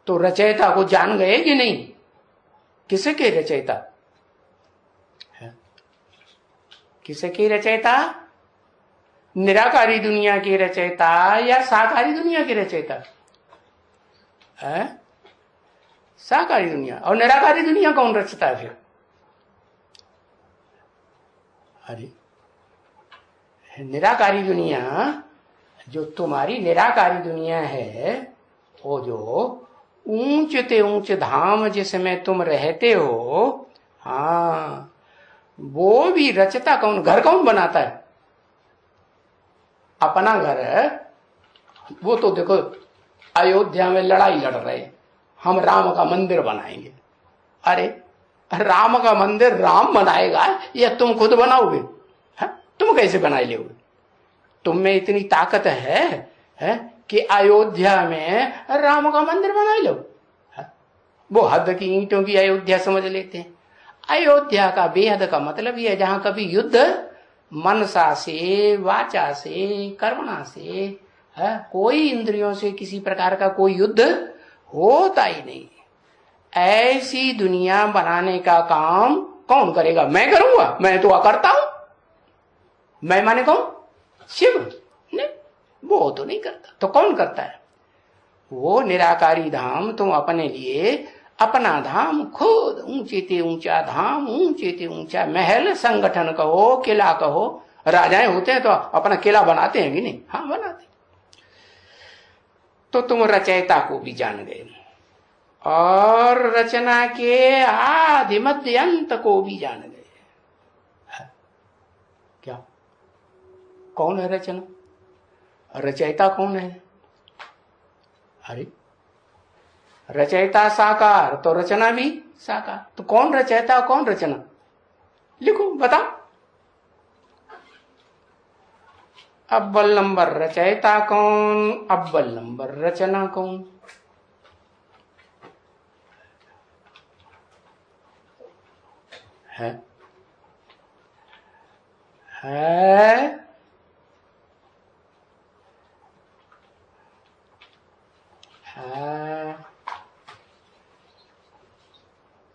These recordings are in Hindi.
तो रचयिता को जान गए कि नहीं? किसके रचयिता? किसके रचयिता? निराकारी दुनिया के रचयिता या साकारी दुनिया के रचयिता? साकारी दुनिया। और निराकारी दुनिया कौन रचता है फिर? अरे निराकारी दुनिया, जो तुम्हारी निराकारी दुनिया है, वो जो ऊंच ते ऊंच धाम जिसमें तुम रहते हो, हाँ, वो भी रचता कौन? घर कौन बनाता है? अपना घर। वो तो देखो अयोध्या में लड़ाई लड़ रहे, हम राम का मंदिर बनाएंगे। अरे राम का मंदिर राम बनाएगा या तुम खुद बनाओगे? तुम कैसे बनाए लोगे? तुम में इतनी ताकत है कि अयोध्या में राम का मंदिर बना लो? वो हद की ईंटों की अयोध्या समझ लेते हैं। अयोध्या का बेहद का मतलब यह है जहां कभी युद्ध मनसा से, वाचा से, कर्मणा से, कोई इंद्रियों से किसी प्रकार का कोई युद्ध होता ही नहीं। ऐसी दुनिया बनाने का काम कौन करेगा? मैं करूंगा? मैं तो करता हूं। मैं माने कौन? शिव? नहीं, वो तो नहीं करता। तो कौन करता है? वो निराकारी धाम तुम अपने लिए, अपना धाम खुद, ऊंचे ते ऊंचा धाम, ऊंचे ते ऊंचा महल, संगठन कहो, किला कहो। राजाएं होते हैं तो अपना किला बनाते हैं कि नहीं? हाँ, बनाते। तो तुम रचयिता को भी जान गए और रचना के आदि मध्य अंत को भी जान गए। क्या? कौन है रचना? रचयिता कौन है? अरे रचयिता साकार, तो रचना भी साकार। तो कौन रचयिता, कौन रचना? लिखो, बताओ। अव्वल नंबर रचयिता कौन, अव्वल नंबर रचना कौन? है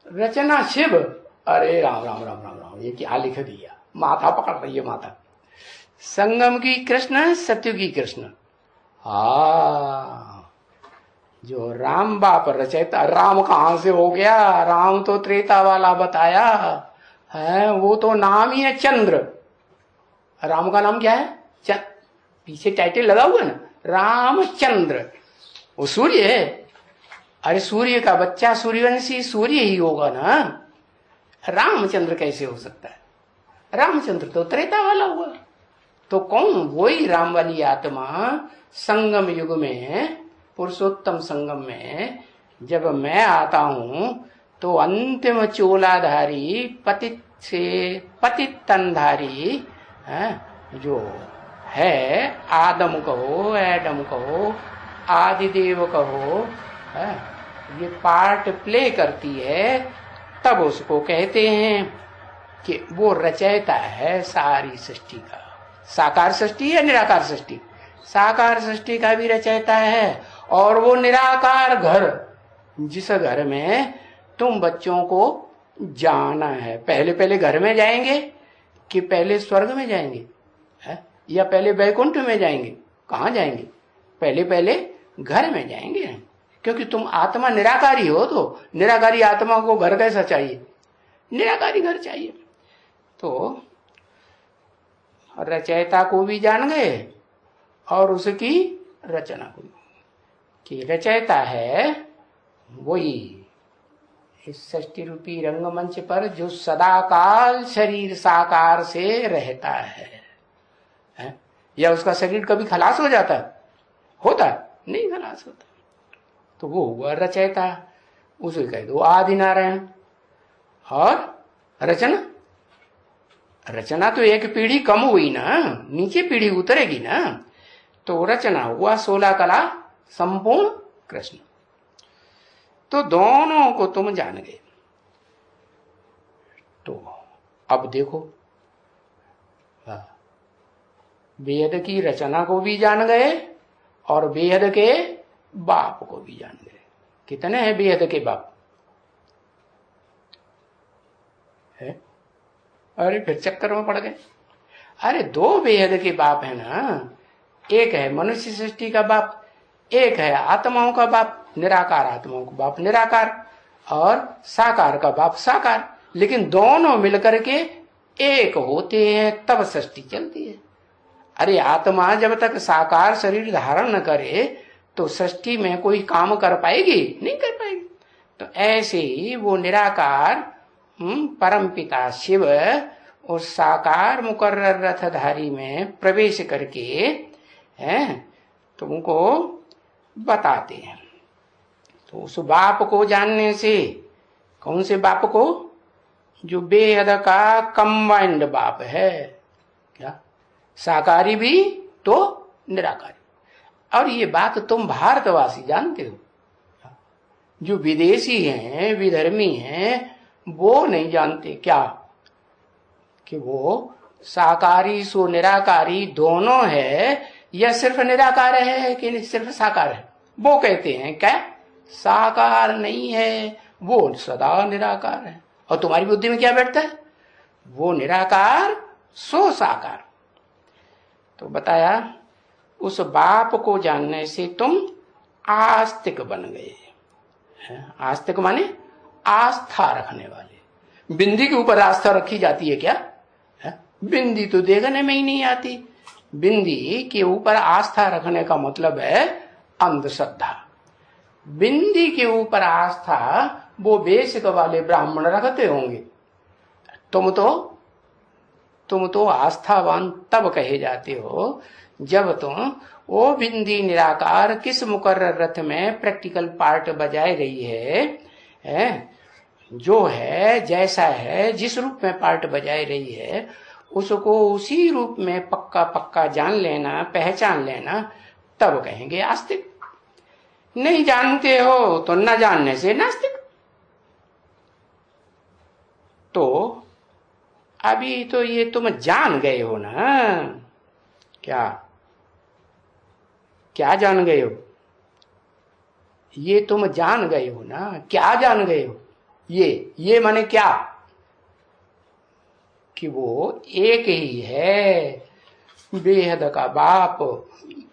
रचना शिव। अरे राम राम राम राम राम, ये क्या लिख दिया? माथा पकड़ रही है माथा। संगम की कृष्ण, सत्य की कृष्ण। जो राम बाप रचयिता, राम कहां से हो गया? राम तो त्रेता वाला बताया है, वो तो नाम ही है चंद्र। राम का नाम क्या है? पीछे टाइटल लगा हुआ है ना, रामचंद्र। वो सूर्य है। अरे सूर्य का बच्चा सूर्यवंशी सूर्य ही होगा ना। रामचंद्र कैसे हो सकता है? रामचंद्र तो त्रेता वाला हुआ। तो कौन? वही राम वाली आत्मा संगम युग में, पुरुषोत्तम संगम में जब मैं आता हूं तो अंतिम चोलाधारी, पतित से पतित तनधारी जो है, आदम कहो, एडम कहो, आदिदेव कहो, ये पार्ट प्ले करती है, तब उसको कहते हैं कि वो रचयिता है सारी सृष्टि का। साकार सृष्टि या निराकार सृष्टि? साकार सृष्टि का भी रचयिता है। और वो निराकार घर, जिस घर में तुम बच्चों को जाना है, पहले पहले घर में जाएंगे कि पहले स्वर्ग में जाएंगे या पहले वैकुंठ में जाएंगे? कहां जाएंगे? पहले पहले घर में जाएंगे, क्योंकि तुम आत्मा निराकारी हो। तो निराकारी आत्मा को घर कैसा चाहिए? निराकारी घर चाहिए। तो रचयिता को भी जान गए और उसकी रचना को भी, कि रचयिता है वही इस सृष्टि रूपी रंगमंच पर जो सदाकाल शरीर साकार से रहता है? या उसका शरीर कभी खलास हो जाता है? होता है? नहीं खलास होता। तो वो हुआ रचयिता। उसे कह दो आदि नारायण। और रचना, रचना तो एक पीढ़ी कम हुई ना, नीचे पीढ़ी उतरेगी ना। तो रचना हुआ 16 कला संपूर्ण कृष्ण। तो दोनों को तुम जान गए। तो अब देखो, बेहद की रचना को भी जान गए और बेहद के बाप को भी जान गए। कितने हैं बेहद के बाप है? अरे फिर चक्कर में पड़ गए। अरे दो बेहद के बाप है ना, एक है मनुष्य सृष्टि का बाप, एक है आत्माओं का बाप, निराकार आत्माओं का बाप निराकार, और साकार का बाप साकार। लेकिन दोनों मिलकर के एक होते हैं तब सृष्टि चलती है। अरे आत्मा जब तक साकार शरीर धारण न करे तो सृष्टि में कोई काम कर पाएगी? नहीं कर पाएगी। तो ऐसे ही वो निराकार परम पिता शिव उस साकार मुकर्रर रथधारी में प्रवेश करके तुमको बताते हैं। तो उस बाप को जानने से, कौन से बाप को? जो बेहद का कंबाइंड बाप है। क्या? साकारी भी तो निराकारी। और ये बात तुम भारतवासी जानते हो, जो विदेशी हैं, विधर्मी हैं, वो नहीं जानते। क्या? कि वो साकारी सो निराकारी दोनों है, या सिर्फ निराकार है कि सिर्फ साकार है? वो कहते हैं क्या साकार नहीं है, वो सदा निराकार है। और तुम्हारी बुद्धि में क्या बैठता है? वो निराकार सो साकार। तो बताया उस बाप को जानने से तुम आस्तिक बन गए। आस्तिक माने आस्था रखने वाले। बिंदी के ऊपर आस्था रखी जाती है क्या? बिंदी तो देखने में ही नहीं आती। बिंदी के ऊपर आस्था रखने का मतलब है अंधश्रद्धा। बिंदी के ऊपर आस्था वो बेसिक वाले ब्राह्मण रखते होंगे। तुम तो आस्थावान तब कहे जाते हो जब तुम वो बिंदी निराकार किस मुकर्रर रथ में प्रैक्टिकल पार्ट बजाए रही है, जो है जैसा है, जिस रूप में पार्ट बजाए रही है, उसको उसी रूप में पक्का पक्का जान लेना, पहचान लेना, तब कहेंगे आस्तिक। नहीं जानते हो तो न जानने से नास्तिक। तो अभी तो ये तुम जान गए हो ना। क्या क्या जान गए हो? ये तुम जान गए हो ना। क्या जान गए हो? ये माने क्या? कि वो एक ही है, बेहद का बाप,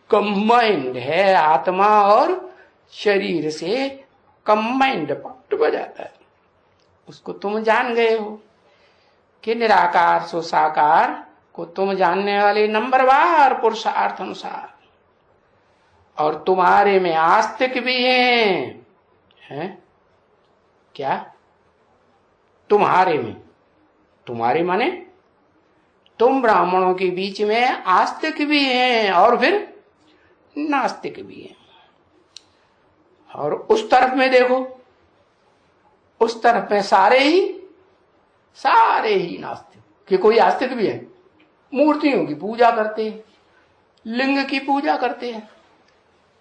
कंबाइंड है, आत्मा और शरीर से कंबाइंड पार्ट बजाता है। उसको तुम जान गए हो कि निराकार सो साकार को तुम जानने वाले नंबरवार पुरुषार्थ अनुसार। और तुम्हारे में आस्तिक भी हैं। क्या? तुम्हारे में, तुम्हारे माने तुम ब्राह्मणों के बीच में आस्तिक भी हैं और फिर नास्तिक भी हैं। और उस तरफ में देखो, उस तरफ में सारे ही नास्तिक। कि कोई आस्तिक भी है? मूर्तियों की पूजा करते हैं, लिंग की पूजा करते हैं।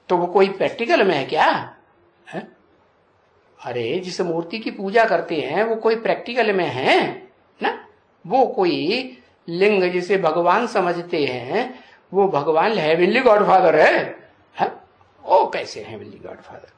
तो वो कोई प्रैक्टिकल में है क्या? है? अरे जिस मूर्ति की पूजा करते हैं वो कोई प्रैक्टिकल में है ना? वो कोई लिंग जिसे भगवान समझते हैं, वो भगवान हेवनली गॉडफादर है? वो कैसे हेवनली गॉडफादर?